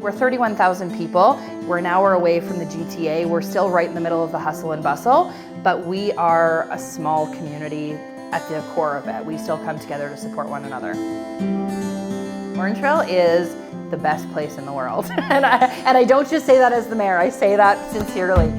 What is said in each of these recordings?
We're 31,000 people. We're an hour away from the GTA. We're still right in the middle of the hustle and bustle, but we are a small community at the core of it. We still come together to support one another. Orangeville is the best place in the world. and I don't just say that as the mayor, I say that sincerely.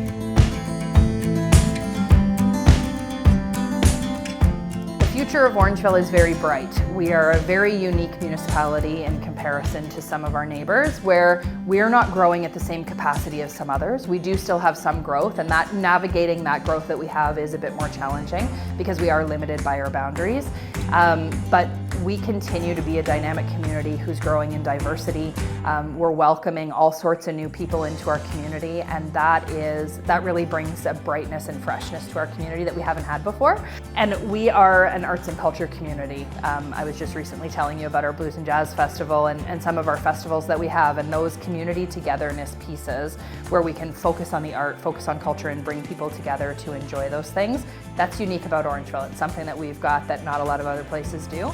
The future of Orangeville is very bright. We are a very unique municipality in comparison to some of our neighbors, where we're not growing at the same capacity as some others. We do still have some growth, and that navigating that growth that we have is a bit more challenging because we are limited by our boundaries. But we continue to be a dynamic community who's growing in diversity. We're welcoming all sorts of new people into our community, and that really brings a brightness and freshness to our community that we haven't had before. And we are an arts and culture community. I was just recently telling you about our Blues and Jazz Festival and some of our festivals that we have, and those community togetherness pieces where we can focus on the art, focus on culture, and bring people together to enjoy those things. That's unique about Orangeville. It's something that we've got that not a lot of other places do.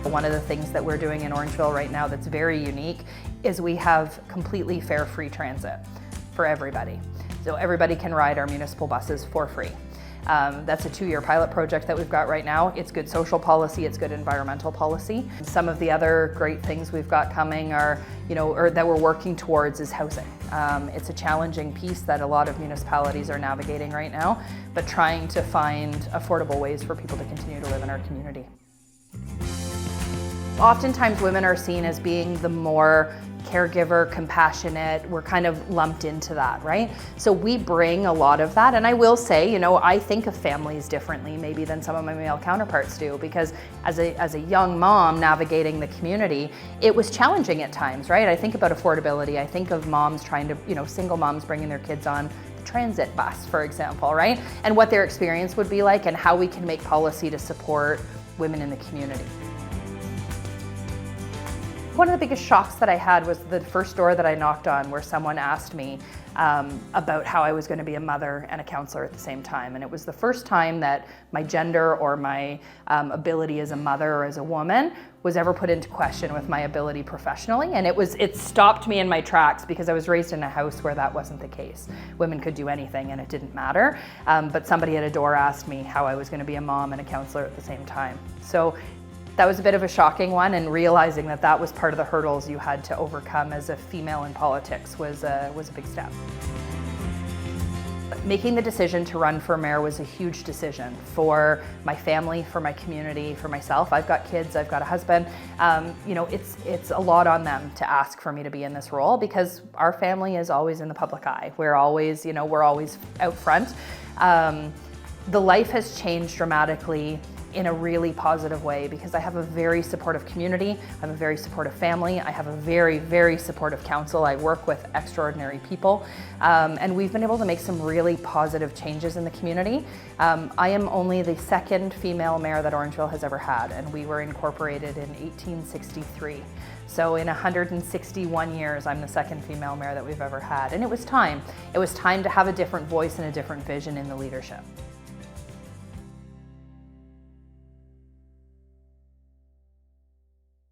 One of the things that we're doing in Orangeville right now that's very unique is we have completely fare free transit for everybody. So everybody can ride our municipal buses for free. That's a 2-year pilot project that we've got right now. It's good social policy, it's good environmental policy. Some of the other great things we've got coming are, or that we're working towards is housing. It's a challenging piece that a lot of municipalities are navigating right now, but trying to find affordable ways for people to continue to live in our community. Oftentimes women are seen as being the more caregiver, compassionate. We're kind of lumped into that, right? So we bring a lot of that, and I will say, I think of families differently maybe than some of my male counterparts do, because as a young mom navigating the community, it was challenging at times, right? I think about affordability. I think of moms trying to, single moms bringing their kids on the transit bus, for example, right? And what their experience would be like and how we can make policy to support women in the community. One of the biggest shocks that I had was the first door that I knocked on, where someone asked me about how I was going to be a mother and a counselor at the same time. And it was the first time that my gender or my ability as a mother or as a woman was ever put into question with my ability professionally. And it stopped me in my tracks, because I was raised in a house where that wasn't the case. Women could do anything and it didn't matter. But somebody at a door asked me how I was going to be a mom and a counselor at the same time. So that was a bit of a shocking one, and realizing that that was part of the hurdles you had to overcome as a female in politics was a big step. Making the decision to run for mayor was a huge decision for my family, for my community, for myself. I've got kids, I've got a husband. It's a lot on them to ask for me to be in this role, because our family is always in the public eye. We're always out front. The life has changed dramatically in a really positive way, because I have a very supportive community, I have a very supportive family, I have a very, very supportive council. I work with extraordinary people, and we've been able to make some really positive changes in the community. I am only the second female mayor that Orangeville has ever had, and we were incorporated in 1863. So in 161 years, I'm the second female mayor that we've ever had, and it was time. It was time to have a different voice and a different vision in the leadership.